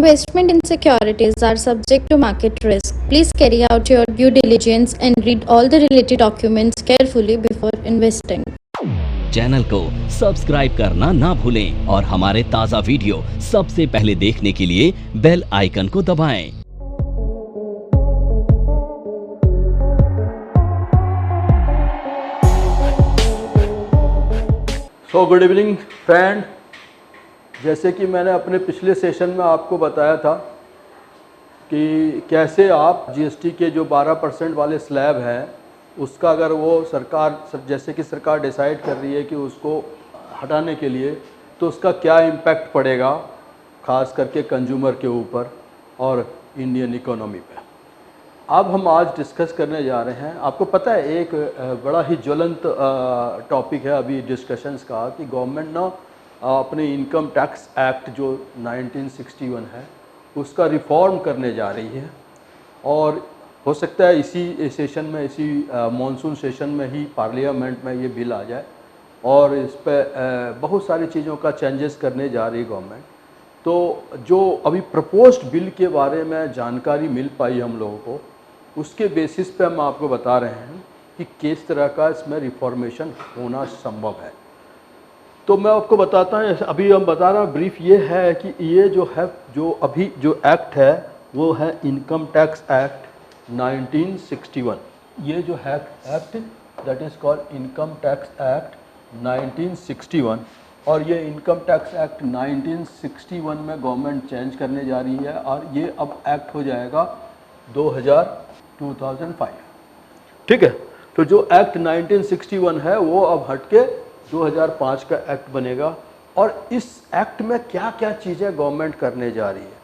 Investment in securities are subject to market risk. Please carry out your due diligence and read all the related documents carefully before investing. Channel को subscribe करना ना भूलें और हमारे ताज़ा video सबसे पहले देखने के लिए बेल आइकन को दबाएं। गुड इवनिंग फ्रेंड, जैसे कि मैंने अपने पिछले सेशन में आपको बताया था कि कैसे आप जीएसटी के जो 12% वाले स्लैब हैं उसका अगर वो सरकार जैसे कि सरकार डिसाइड कर रही है कि उसको हटाने के लिए तो उसका क्या इम्पैक्ट पड़ेगा, ख़ास करके कंज्यूमर के ऊपर और इंडियन इकोनॉमी पे। अब हम आज डिस्कस करने जा रहे हैं। आपको पता है एक बड़ा ही ज्वलंत टॉपिक है अभी डिस्कशंस का कि गवर्नमेंट ना अपने इनकम टैक्स एक्ट जो 1961 है उसका रिफॉर्म करने जा रही है और हो सकता है इसी सेशन में, इसी मॉनसून सेशन में ही पार्लियामेंट में ये बिल आ जाए और इस पर बहुत सारी चीज़ों का चेंजेस करने जा रही है गवर्नमेंट। तो जो अभी प्रपोज्ड बिल के बारे में जानकारी मिल पाई हम लोगों को, उसके बेसिस पे हम आपको बता रहे हैं कि किस तरह का इसमें रिफॉर्मेशन होना संभव है। तो मैं आपको बताता हूँ, अभी हम बता रहे हैं ब्रीफ ये है कि ये जो है जो अभी जो एक्ट है वो है इनकम टैक्स एक्ट 1961। ये जो है act that is called income tax act 1961 और ये इनकम टैक्स एक्ट 1961 में गवर्नमेंट चेंज करने जा रही है और ये अब एक्ट हो जाएगा 2005। ठीक है, तो जो एक्ट 1961 है वो अब हटके 2005 का एक्ट बनेगा और इस एक्ट में क्या क्या चीज़ें गवर्नमेंट करने जा रही है।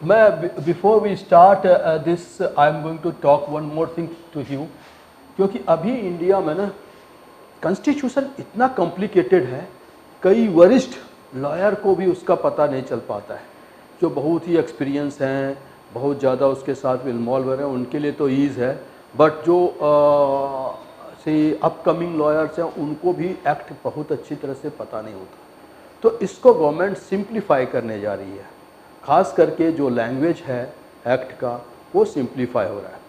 मैं before we start this I am going to talk one more thing to you, क्योंकि अभी इंडिया में ना कॉन्स्टिट्यूशन इतना कॉम्प्लिकेटेड है, कई वरिष्ठ लॉयर को भी उसका पता नहीं चल पाता है। जो बहुत ही एक्सपीरियंस हैं, बहुत ज़्यादा उसके साथ इन्वॉल्व हैं, उनके लिए तो ईज़ है, बट जो से अपकमिंग लॉयर्स हैं उनको भी एक्ट बहुत अच्छी तरह से पता नहीं होता। तो इसको गवर्नमेंट सिंप्लीफाई करने जा रही है, ख़ास करके जो लैंग्वेज है एक्ट का वो सिंप्लीफाई हो रहा है।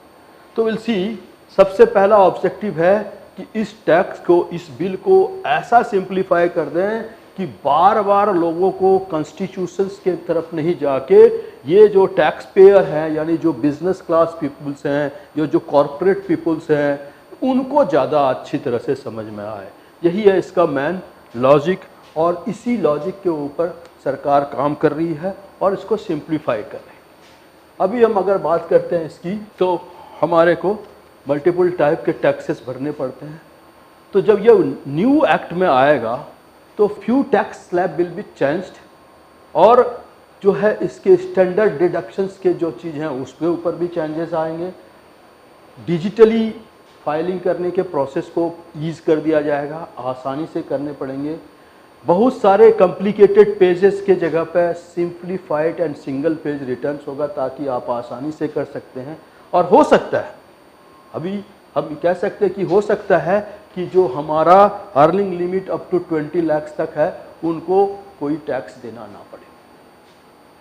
तो विल सी, सबसे पहला ऑब्जेक्टिव है कि इस टैक्स को, इस बिल को ऐसा सिंप्लीफाई कर दें कि बार बार लोगों को कॉन्स्टिट्यूशंस के तरफ नहीं जाके ये जो टैक्स पेयर हैं यानी जो बिजनेस क्लास पीपल्स हैं, जो कॉरपोरेट पीपल्स हैं, उनको ज़्यादा अच्छी तरह से समझ में आए। यही है इसका मेन लॉजिक और इसी लॉजिक के ऊपर सरकार काम कर रही है और इसको सिंप्लीफाई कर रही है। अभी हम अगर बात करते हैं इसकी, तो हमारे को मल्टीपल टाइप के टैक्सेस भरने पड़ते हैं। तो जब ये न्यू एक्ट में आएगा तो few tax slab will be changed और जो है इसके स्टैंडर्ड डिडक्शंस के जो चीज़ हैं उसके ऊपर भी चेंजेस आएंगे। डिजिटली फाइलिंग करने के प्रोसेस को ईज़ कर दिया जाएगा, आसानी से करने पड़ेंगे। बहुत सारे कॉम्प्लिकेटेड पेजेस के जगह पर simplified and single page returns होगा ताकि आप आसानी से कर सकते हैं। और हो सकता है, अभी हम कह सकते हैं कि हो सकता है कि जो हमारा earning limit up to 20 lakh तक है उनको कोई टैक्स देना ना पड़े,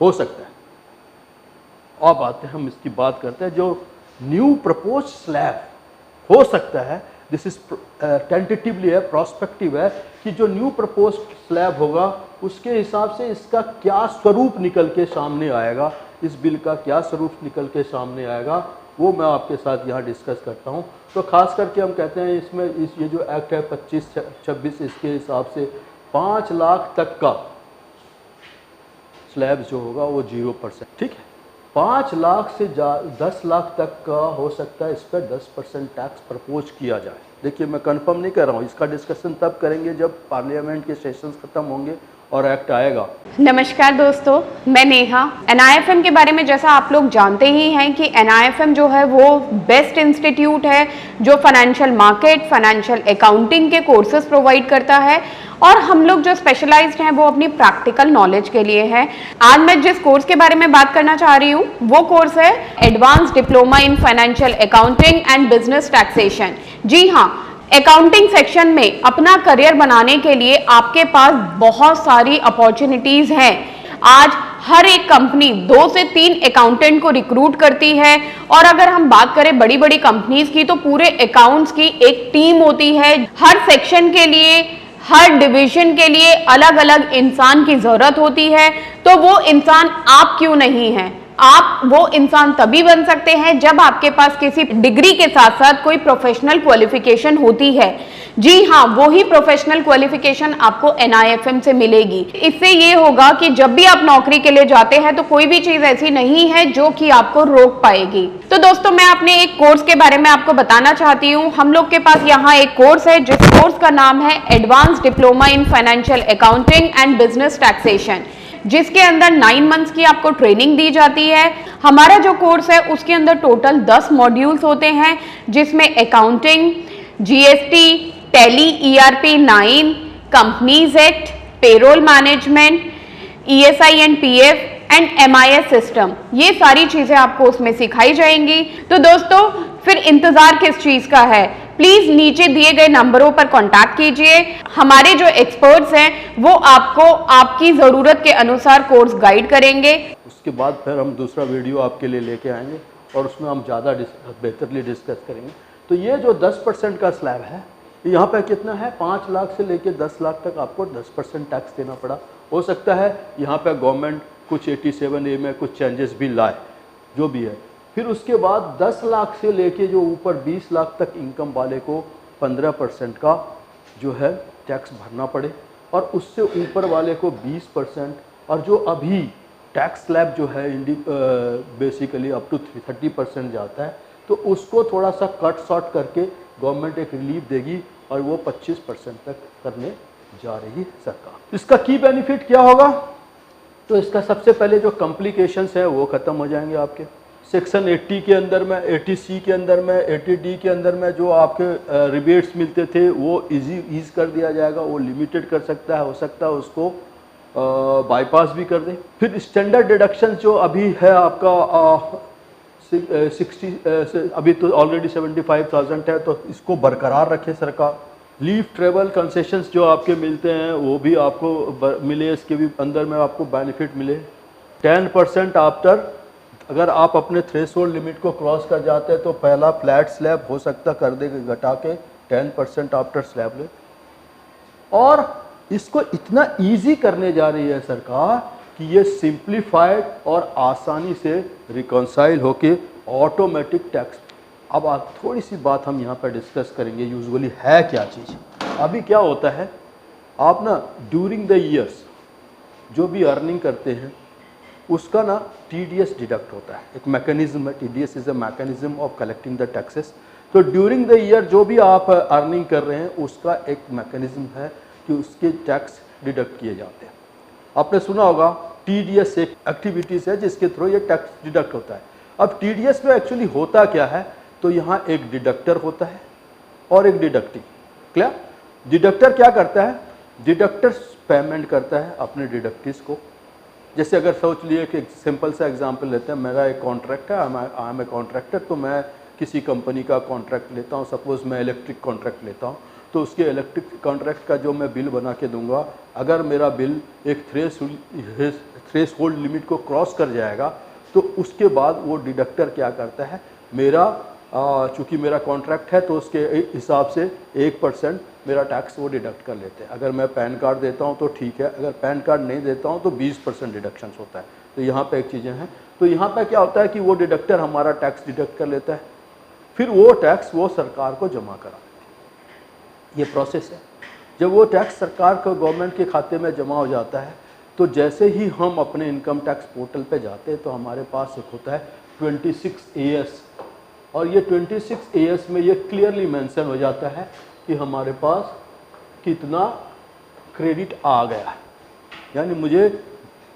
हो सकता है। अब आते हैं, हम इसकी बात करते हैं जो न्यू प्रपोज स्लैब हो सकता है, दिस इज टेंटेटिवली है, प्रोस्पेक्टिव है कि जो न्यू प्रपोज स्लैब होगा उसके हिसाब से इसका क्या स्वरूप निकल के सामने आएगा, इस बिल का क्या स्वरूप निकल के सामने आएगा वो मैं आपके साथ यहाँ डिस्कस करता हूँ। तो खास करके हम कहते हैं इसमें ये जो एक्ट है 25-26, इसके हिसाब से 5 लाख तक का स्लैब जो होगा वो 0%। ठीक है, 5 लाख से 10 लाख तक का हो सकता है, इस पर 10% टैक्स प्रपोज किया जाए। देखिए, मैं कंफर्म नहीं कर रहा हूँ, इसका डिस्कशन तब करेंगे जब पार्लियामेंट के सेशंस खत्म होंगे और एक्ट आएगा। नमस्कार दोस्तों, मैं नेहा। NIFM के बारे में जैसा आप लोग जानते ही हैं कि NIFM जो है वो बेस्ट इंस्टीट्यूट है जो फाइनेंशियल मार्केट, फाइनेंशियल अकाउंटिंग के कोर्सेज प्रोवाइड करता है और हम लोग जो स्पेशलाइज्ड हैं वो अपनी प्रैक्टिकल नॉलेज के लिए है। आज मैं जिस कोर्स के बारे में बात करना चाह रही हूँ वो कोर्स है advance diploma in financial accounting and business taxation. जी हाँ, अकाउंटिंग सेक्शन में अपना करियर बनाने के लिए आपके पास बहुत सारी अपॉर्चुनिटीज हैं। आज हर एक कंपनी 2 से 3 अकाउंटेंट को रिक्रूट करती है। और अगर हम बात करें बड़ी बड़ी कंपनीज की, तो पूरे अकाउंट्स की एक टीम होती है। हर सेक्शन के लिए, हर डिवीजन के लिए अलग अलग इंसान की जरूरत होती है। तो वो इंसान आप क्यों नहीं है? आप वो इंसान तभी बन सकते हैं जब आपके पास किसी डिग्री के साथ साथ कोई प्रोफेशनल क्वालिफिकेशन होती है। जी हाँ, वो ही प्रोफेशनल क्वालिफिकेशन आपको NIFM से मिलेगी। इससे ये होगा कि जब भी आप नौकरी के लिए जाते हैं तो कोई भी चीज ऐसी नहीं है जो कि आपको रोक पाएगी। तो दोस्तों, मैं अपने एक कोर्स के बारे में आपको बताना चाहती हूँ। हम लोग के पास यहाँ एक कोर्स है, जिस कोर्स का नाम है advance diploma in financial accounting and business taxation, जिसके अंदर 9 मंथ्स की आपको ट्रेनिंग दी जाती है। हमारा जो कोर्स है उसके अंदर टोटल 10 मॉड्यूल्स होते हैं, जिसमें accounting, GST, tally, ERP 9, companies act, payroll management, ESI and PF and MIS system, ये सारी चीजें आपको उसमें सिखाई जाएंगी। तो दोस्तों, फिर इंतजार किस चीज का है? प्लीज नीचे दिए गए नंबरों पर कांटेक्ट कीजिए। हमारे जो एक्सपर्ट्स हैं वो आपको आपकी जरूरत के अनुसार कोर्स गाइड करेंगे। उसके बाद फिर हम दूसरा वीडियो आपके लिए लेके आएंगे और उसमें हम ज़्यादा बेहतरली डिस्कस करेंगे। तो ये जो 10% का स्लैब है, यहाँ पे कितना है? 5 लाख से लेके 10 लाख तक आपको 10% टैक्स देना पड़ा। हो सकता है यहाँ पे गवर्नमेंट कुछ 87A में कुछ चेंजेस भी लाए, जो भी है। फिर उसके बाद 10 लाख से लेके जो ऊपर 20 लाख तक इनकम वाले को 15% का जो है टैक्स भरना पड़े, और उससे ऊपर वाले को 20%, और जो अभी टैक्स स्लैब जो है बेसिकली अप टू 30% जाता है, तो उसको थोड़ा सा कट शॉर्ट करके गवर्नमेंट एक रिलीफ देगी और वो 25% तक करने जा रही है सरकार। इसका की बेनिफिट क्या होगा? तो इसका सबसे पहले जो कॉम्प्लिकेशंस है वो ख़त्म हो जाएंगे आपके। सेक्शन 80 के अंदर में, 80C के अंदर में, 80D के अंदर में जो आपके रिबेट्स मिलते थे वो ईज कर दिया जाएगा। वो लिमिटेड कर सकता है, हो सकता है उसको बाईपास भी कर दे। फिर स्टैंडर्ड डिडक्शन जो अभी है आपका 60 अभी तो ऑलरेडी 75,000 है, तो इसको बरकरार रखे सरकार। लीव ट्रेवल कंसेशंस जो आपके मिलते हैं वो भी आपको मिले, इसके भी अंदर में आपको बेनिफिट मिले। 10% आफ्टर, अगर आप अपने थ्रेशोल्ड लिमिट को क्रॉस कर जाते हैं तो पहला फ्लैट स्लैब हो सकता कर दे, घटा के 10% आफ्टर स्लैब ले। और इसको इतना इजी करने जा रही है सरकार कि ये सिंप्लीफाइड और आसानी से रिकॉन्साइल होके ऑटोमेटिक टैक्स। अब आप थोड़ी सी बात हम यहाँ पर डिस्कस करेंगे, यूजुअली है क्या चीज़। अभी क्या होता है, आप ना ड्यूरिंग द ईयर्स जो भी अर्निंग करते हैं उसका ना TDS डिडक्ट होता है। एक मैकेनिज्म है, TDS is a mechanism of collecting the taxes. तो ड्यूरिंग द ईयर जो भी आप अर्निंग कर रहे हैं उसका एक मैकेनिज्म है कि उसके टैक्स डिडक्ट किए जाते हैं। आपने सुना होगा TDS एक एक्टिविटीज़ है जिसके थ्रू ये टैक्स डिडक्ट होता है। अब TDS में एक्चुअली होता क्या है, तो यहाँ एक डिडक्टर होता है और एक डिडक्टिंग। क्लियर? डिडक्टर क्या करता है? डिडक्टर पेमेंट करता है अपने डिडक्टिव्स को। जैसे अगर सोच लिए कि सिंपल सा एग्जांपल लेते हैं, मेरा एक कॉन्ट्रैक्ट है, आई एम ए कॉन्ट्रैक्टर, तो मैं किसी कंपनी का कॉन्ट्रैक्ट लेता हूँ। सपोज मैं इलेक्ट्रिक कॉन्ट्रैक्ट लेता हूँ, तो उसके इलेक्ट्रिक कॉन्ट्रैक्ट का जो मैं बिल बना के दूंगा, अगर मेरा बिल एक थ्रेश होल्ड लिमिट को क्रॉस कर जाएगा तो उसके बाद वो डिडक्टर क्या करता है, मेरा चूँकि मेरा कॉन्ट्रैक्ट है तो उसके हिसाब से 1% मेरा टैक्स वो डिडक्ट कर लेते हैं। अगर मैं पैन कार्ड देता हूँ तो ठीक है, अगर पैन कार्ड नहीं देता हूँ तो 20% डिडक्शंस होता है। तो यहाँ पे एक चीज़ें हैं। तो यहाँ पे क्या होता है कि वो डिडक्टर हमारा टैक्स डिडक्ट कर लेता है, फिर वो टैक्स वो सरकार को जमा करा देते हैं। ये प्रोसेस है। जब वो टैक्स सरकार को गवर्नमेंट के खाते में जमा हो जाता है, तो जैसे ही हम अपने इनकम टैक्स पोर्टल पे जाते हैं तो हमारे पास एक होता है 26AS, और ये 26AS में ये क्लियरली मेंशन हो जाता है कि हमारे पास कितना क्रेडिट आ गया है, यानी मुझे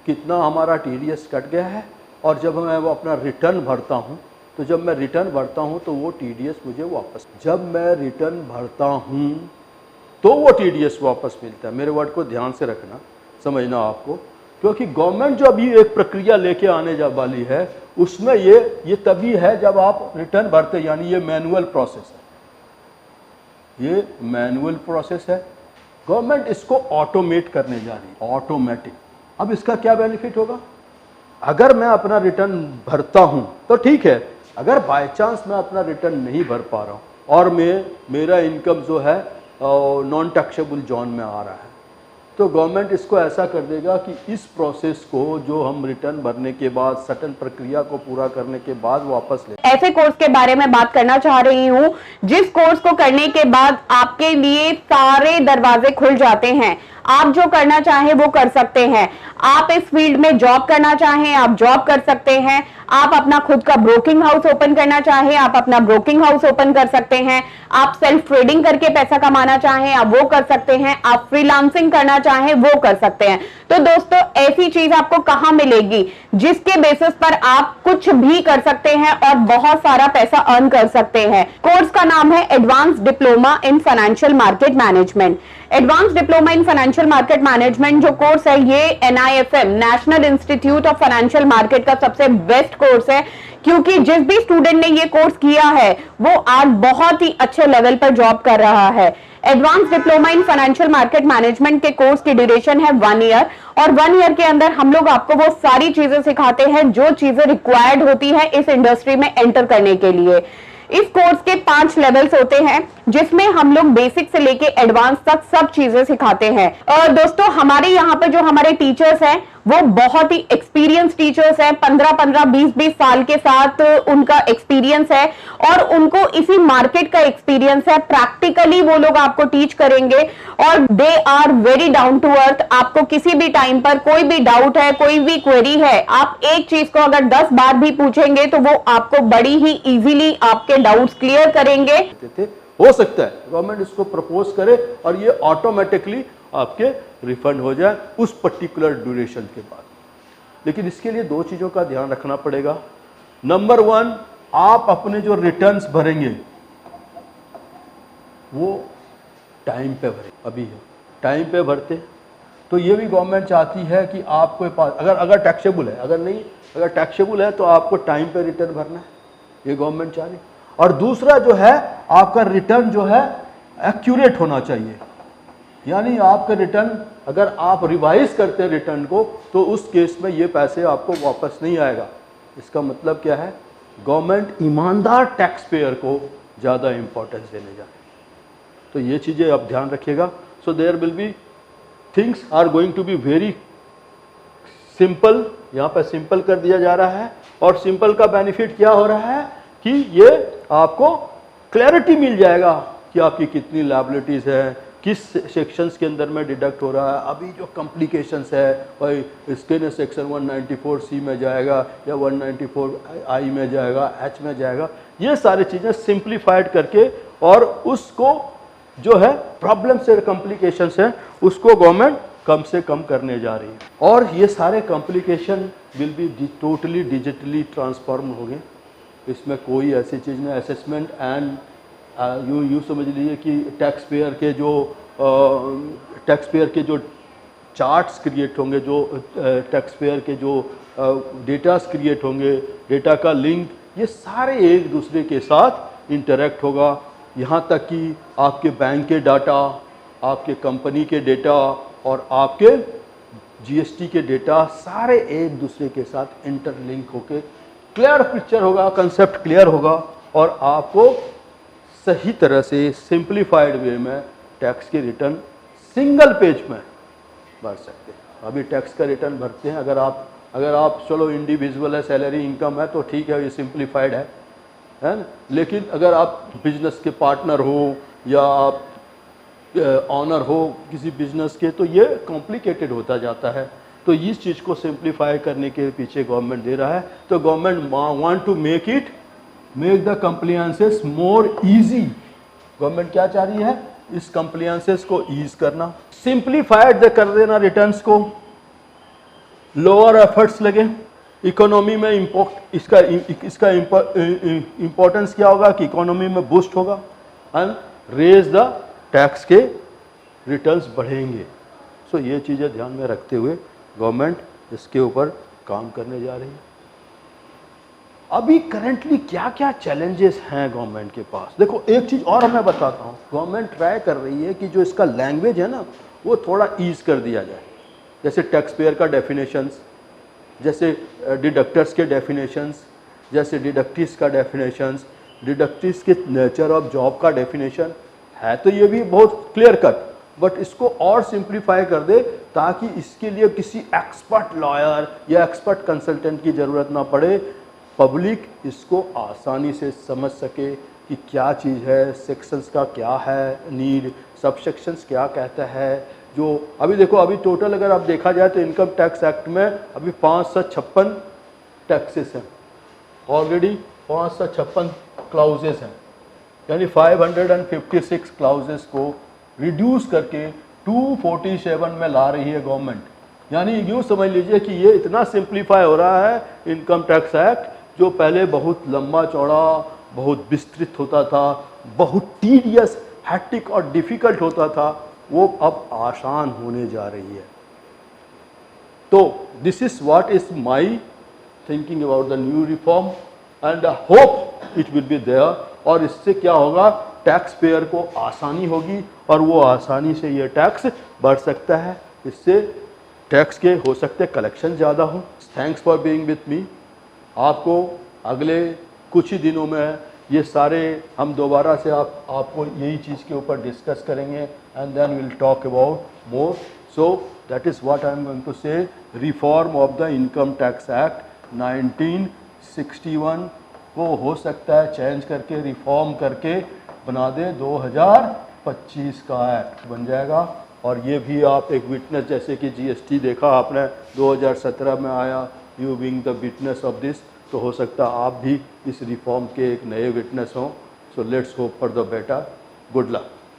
कितना हमारा TDS कट गया है। और जब मैं वो अपना रिटर्न भरता हूँ, तो जब मैं रिटर्न भरता हूँ तो वो TDS मुझे वापस, जब मैं रिटर्न भरता हूँ तो वो TDS वापस मिलता है। मेरे वर्ड को ध्यान से रखना, समझना आपको, क्योंकि गवर्नमेंट जो अभी एक प्रक्रिया लेके आने जा वाली है उसमें ये तभी है जब आप रिटर्न भरते, यानी ये मैनुअल प्रोसेस है, ये मैनुअल प्रोसेस है। गवर्नमेंट इसको ऑटोमेट करने जा रही है, ऑटोमेटिक। अब इसका क्या बेनिफिट होगा? अगर मैं अपना रिटर्न भरता हूँ तो ठीक है, अगर बाय चांस मैं अपना रिटर्न नहीं भर पा रहा हूँ और मेरा इनकम जो है नॉन टैक्सेबल जोन में आ रहा है, तो गवर्नमेंट इसको ऐसा कर देगा कि इस प्रोसेस को जो हम रिटर्न भरने के बाद सर्टेन प्रक्रिया को पूरा करने के बाद वापस ले। ऐसे कोर्स के बारे में बात करना चाह रही हूं जिस कोर्स को करने के बाद आपके लिए सारे दरवाजे खुल जाते हैं, आप जो करना चाहें वो कर सकते हैं। आप इस फील्ड में जॉब करना चाहें आप जॉब कर सकते हैं, आप अपना खुद का ब्रोकिंग हाउस ओपन करना चाहें आप अपना ब्रोकिंग हाउस ओपन कर सकते हैं, आप सेल्फ ट्रेडिंग करके पैसा कमाना चाहें आप वो कर सकते हैं, आप फ्रीलांसिंग करना चाहें वो कर सकते हैं। तो दोस्तों ऐसी चीज आपको कहां मिलेगी जिसके बेसिस पर आप कुछ भी कर सकते हैं और बहुत सारा पैसा अर्न कर सकते हैं। कोर्स का नाम है advance diploma in financial market management. Advance diploma in financial market management जो कोर्स है ये NIFM national institute of financial market का सबसे बेस्ट कोर्स है, क्योंकि जिस भी स्टूडेंट ने ये कोर्स किया है वो आज बहुत ही अच्छे लेवल पर जॉब कर रहा है। Advance diploma in financial market management के कोर्स की ड्यूरेशन है 1 ईयर और 1 ईयर के अंदर हम लोग आपको वो सारी चीजें सिखाते हैं जो चीजें रिक्वायर्ड होती है इस इंडस्ट्री में एंटर करने के लिए। इस कोर्स के 5 लेवल्स होते हैं जिसमें हम लोग बेसिक से लेके एडवांस तक सब चीजें सिखाते हैं। और दोस्तों हमारे यहाँ पे जो हमारे टीचर्स हैं वो बहुत ही एक्सपीरियंस टीचर्स हैं, 15-15 20-20 साल के साथ उनका एक्सपीरियंस है और उनको इसी मार्केट का एक्सपीरियंस है। प्रैक्टिकली वो लोग आपको टीच करेंगे और they are very down to earth. आपको किसी भी टाइम पर कोई भी डाउट है कोई भी क्वेरी है, आप एक चीज को अगर 10 बार भी पूछेंगे तो वो आपको बड़ी ही इजीली आपके डाउट्स क्लियर करेंगे। हो सकता है गवर्नमेंट इसको प्रपोज करे और ये ऑटोमेटिकली आपके रिफंड हो जाए उस पर्टिकुलर ड्यूरेशन के बाद। लेकिन इसके लिए 2 चीज़ों का ध्यान रखना पड़ेगा। नंबर 1, आप अपने जो रिटर्न्स भरेंगे वो टाइम पे भरें। अभी टाइम पे भरते तो ये भी गवर्नमेंट चाहती है कि आपके पास अगर टैक्सेबल है, अगर टैक्सेबल है तो आपको टाइम पे रिटर्न भरना है, ये गवर्नमेंट चाह रही। और दूसरा जो है आपका रिटर्न जो है एक्यूरेट होना चाहिए, यानी आपका रिटर्न अगर आप रिवाइज करते हैं रिटर्न को तो उस केस में ये पैसे आपको वापस नहीं आएगा। इसका मतलब क्या है, गवर्नमेंट ईमानदार टैक्स पेयर को ज़्यादा इंपॉर्टेंस देने जा रही है। तो ये चीज़ें आप ध्यान रखिएगा। So there will be things are going to be very simple, यहाँ पर सिंपल कर दिया जा रहा है। और सिंपल का बेनिफिट क्या हो रहा है कि ये आपको क्लैरिटी मिल जाएगा कि आपकी कितनी लायबिलिटीज़ है, किस सेक्शंस के अंदर में डिडक्ट हो रहा है। अभी जो कॉम्प्लिकेशंस है भाई इसके ने सेक्शन 194C में जाएगा या 194I में जाएगा, H में जाएगा, ये सारी चीज़ें सिंप्लीफाइड करके और उसको जो है प्रॉब्लम से कॉम्प्लिकेशंस है उसको गवर्नमेंट कम से कम करने जा रही है। और ये सारे complication will be totally digitally transform होंगे। इसमें कोई ऐसी चीज़ नहीं। असेसमेंट एंड यूँ समझ लीजिए कि टैक्स पेयर के जो चार्ट्स क्रिएट होंगे, जो टैक्स पेयर के जो डेटास क्रिएट होंगे, डेटा का लिंक, ये सारे एक दूसरे के साथ इंटरेक्ट होगा। यहाँ तक कि आपके बैंक के डाटा, आपके कंपनी के डाटा और आपके GST के डेटा सारे एक दूसरे के साथ इंटरलिंक होके क्लियर पिक्चर होगा, कंसेप्ट क्लियर होगा और आपको सही तरह से सिंप्लीफाइड वे में टैक्स के रिटर्न सिंगल पेज में भर सकते हैं। अभी टैक्स का रिटर्न भरते हैं, अगर आप चलो इंडिविजुअल है, सैलरी इनकम है तो ठीक है, ये सिंप्लीफाइड है ना। लेकिन अगर आप बिजनेस के पार्टनर हो या आप ऑनर हो किसी बिजनेस के तो ये कॉम्प्लिकेटेड होता जाता है। तो इस चीज़ को सिंप्लीफाई करने के पीछे गवर्नमेंट दे रहा है। तो government want to make the compliances more easy. Government क्या चाह रही है, इस कंप्लायंसेस को ईज करना, सिंप्लीफाइड कर देना रिटर्न्स को, लोअर एफर्ट्स लगे। इकोनॉमी में इसका इंपॉर्टेंस क्या होगा कि इकोनॉमी में बूस्ट होगा एंड रेज द टैक्स के रिटर्न्स बढ़ेंगे। सो ये चीज़ें ध्यान में रखते हुए गवर्नमेंट इसके ऊपर काम करने जा रही है। अभी करंटली क्या क्या चैलेंजेस हैं गवर्नमेंट के पास, देखो एक चीज़ और मैं बताता हूँ। गवर्नमेंट ट्राई कर रही है कि जो इसका लैंग्वेज है ना वो थोड़ा ईज कर दिया जाए। जैसे टैक्स पेयर का डेफिनेशंस, जैसे डिडक्टर्स के डेफिनेशंस, जैसे डिडक्टिव्स का डेफिनेशंस, डिडक्टिव्स के नेचर ऑफ जॉब का डेफिनेशन है, तो ये भी बहुत क्लियर कट, बट इसको और सिंप्लीफाई कर दे ताकि इसके लिए किसी एक्सपर्ट लॉयर या एक्सपर्ट कंसल्टेंट की ज़रूरत ना पड़े, पब्लिक इसको आसानी से समझ सके कि क्या चीज़ है, सेक्शंस का क्या है नीड, सब सेक्शंस क्या कहता है। जो अभी देखो, अभी टोटल अगर आप देखा जाए तो इनकम टैक्स एक्ट में अभी 556 टैक्सेस हैं, ऑलरेडी 556 क्लाउजेस हैं, यानी 556 क्लाउजेस को रिड्यूस करके 247 में ला रही है गवर्नमेंट। यानी यूँ समझ लीजिए कि ये इतना सिंप्लीफाई हो रहा है इनकम टैक्स एक्ट, जो पहले बहुत लंबा चौड़ा, बहुत विस्तृत होता था, बहुत टीडियस, हैक्टिक और डिफ़िकल्ट होता था, वो अब आसान होने जा रही है। तो this is what is my thinking about the new reform and hope it will be there. और इससे क्या होगा, टैक्स पेयर को आसानी होगी और वो आसानी से ये टैक्स बढ़ सकता है, इससे टैक्स के हो सकते कलेक्शन ज़्यादा हो। Thanks for being with me. आपको अगले कुछ ही दिनों में ये सारे हम दोबारा से आपको यही चीज़ के ऊपर डिस्कस करेंगे and then will talk about more. So that is what I am going to say, reform of the income tax act 1961 को हो सकता है चेंज करके, रिफॉर्म करके बना दे, 2025 का एक्ट बन जाएगा। और ये भी आप एक विटनेस, जैसे कि जीएसटी देखा आपने 2017 में आया, you being the witness of this, तो हो सकता है आप भी इस रिफॉर्म के एक नए विटनेस हों। So let's hope for the better. Good luck.